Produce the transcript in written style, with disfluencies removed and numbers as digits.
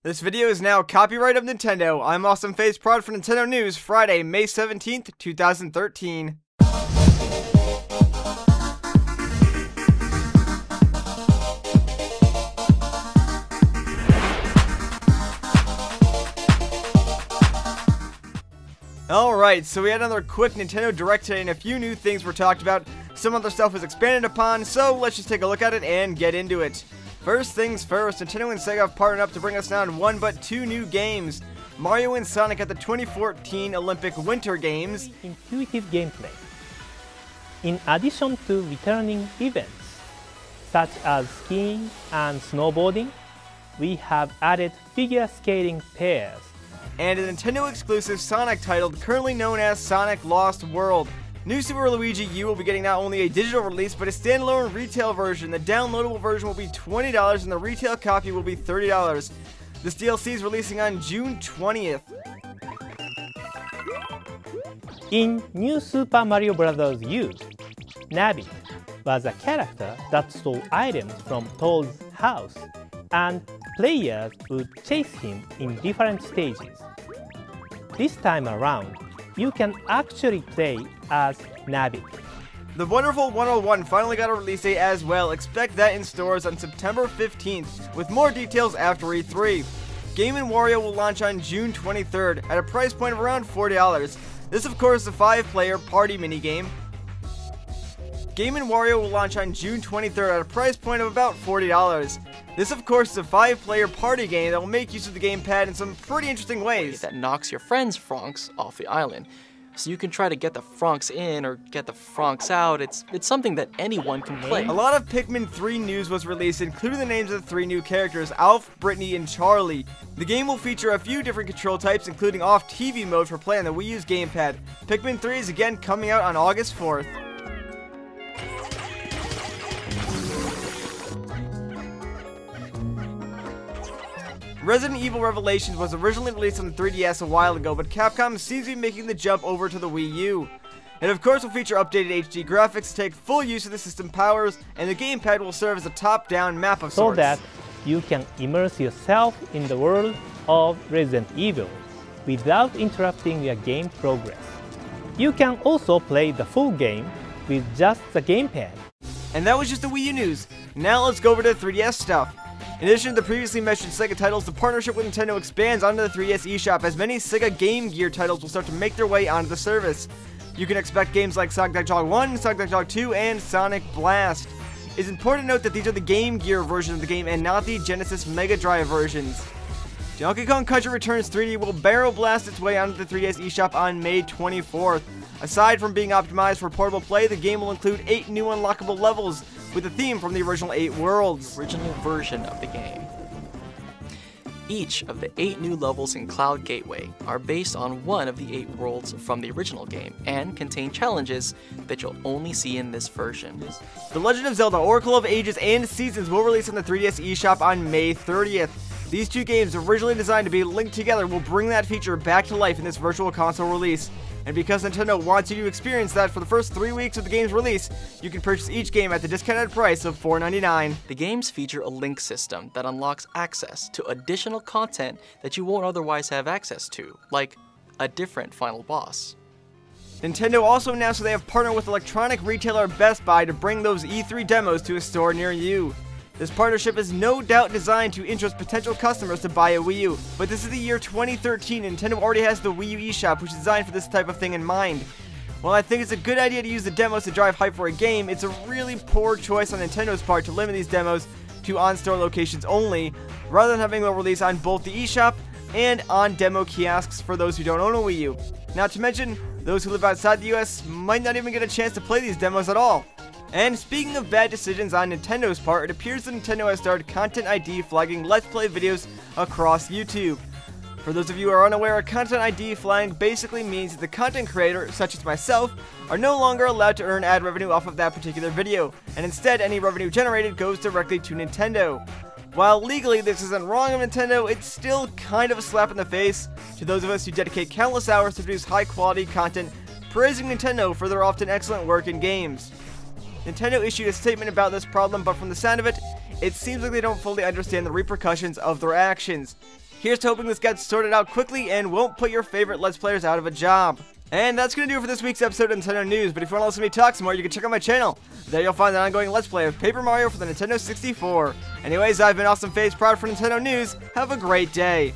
This video is now copyright of Nintendo. I'm Awesome Face Prod for Nintendo News, Friday, May 17th, 2013. Alright, so we had another quick Nintendo Direct today and a few new things were talked about. Some other stuff was expanded upon, so let's just take a look at it and get into it. First things first, Nintendo and Sega have partnered up to bring us not one but two new games. Mario and Sonic at the 2014 Olympic Winter Games. Intuitive gameplay. In addition to returning events, such as skiing and snowboarding, we have added figure skating pairs. And a Nintendo exclusive Sonic title currently known as Sonic Lost World. New Super Luigi U will be getting not only a digital release, but a standalone retail version. The downloadable version will be $20 and the retail copy will be $30. This DLC is releasing on June 20th. In New Super Mario Bros. U, Nabbit was a character that stole items from Toad's house, and players would chase him in different stages. This time around, you can actually play as Nabbit. The Wonderful 101 finally got a release date as well. Expect that in stores on September 15th, with more details after E3. Game & Wario will launch on June 23rd at a price point of around $40. This of course is a 5-player party minigame. Game & Wario will launch on June 23rd at a price point of about $40. This of course is a 5-player party game that will make use of the gamepad in some pretty interesting ways. That knocks your friend's Franks off the island. So you can try to get the Franks in or get the Franks out. It's something that anyone can play. A lot of Pikmin 3 news was released, including the names of the 3 new characters, Alf, Brittany, and Charlie. The game will feature a few different control types, including off-TV mode for play on the Wii U's gamepad. Pikmin 3 is again coming out on August 4th. Resident Evil Revelations was originally released on the 3DS a while ago, but Capcom seems to be making the jump over to the Wii U. It of course will feature updated HD graphics to take full use of the system powers, and the gamepad will serve as a top-down map of sorts. So that you can immerse yourself in the world of Resident Evil without interrupting your game progress. You can also play the full game with just the gamepad. And that was just the Wii U news. Now let's go over to the 3DS stuff. In addition to the previously mentioned Sega titles, the partnership with Nintendo expands onto the 3DS eShop as many Sega Game Gear titles will start to make their way onto the service. You can expect games like Sonic the Hedgehog 1, Sonic the Hedgehog 2, and Sonic Blast. It's important to note that these are the Game Gear version of the game and not the Genesis Mega Drive versions. Donkey Kong Country Returns 3D will barrel blast its way onto the 3DS eShop on May 24th. Aside from being optimized for portable play, the game will include 8 new unlockable levels, with a theme from the original 8 worlds. Original version of the game. Each of the 8 new levels in Cloud Gateway are based on one of the 8 worlds from the original game and contain challenges that you'll only see in this version. The Legend of Zelda Oracle of Ages and Seasons will release on the 3DS eShop on May 30th. These two games, originally designed to be linked together, will bring that feature back to life in this virtual console release. And because Nintendo wants you to experience that for the first 3 weeks of the game's release, you can purchase each game at the discounted price of $4.99. The games feature a link system that unlocks access to additional content that you won't otherwise have access to, like a different final boss. Nintendo also announced that they have partnered with electronic retailer Best Buy to bring those E3 demos to a store near you. This partnership is no doubt designed to interest potential customers to buy a Wii U, but this is the year 2013 and Nintendo already has the Wii U eShop, which is designed for this type of thing in mind. While I think it's a good idea to use the demos to drive hype for a game, it's a really poor choice on Nintendo's part to limit these demos to on-store locations only, rather than having them release on both the eShop and on demo kiosks for those who don't own a Wii U. Not to mention, those who live outside the US might not even get a chance to play these demos at all. And speaking of bad decisions on Nintendo's part, it appears that Nintendo has started Content ID flagging Let's Play videos across YouTube. For those of you who are unaware, Content ID flagging basically means that the content creator, such as myself, are no longer allowed to earn ad revenue off of that particular video, and instead any revenue generated goes directly to Nintendo. While legally this isn't wrong of Nintendo, it's still kind of a slap in the face to those of us who dedicate countless hours to produce high quality content, praising Nintendo for their often excellent work in games. Nintendo issued a statement about this problem, but from the sound of it, it seems like they don't fully understand the repercussions of their actions. Here's to hoping this gets sorted out quickly and won't put your favorite Let's Players out of a job. And that's going to do it for this week's episode of Nintendo News, but if you want to listen to me talk some more, you can check out my channel. There you'll find an ongoing Let's Play of Paper Mario for the Nintendo 64. Anyways, I've been Awesome Face, proud for Nintendo News. Have a great day.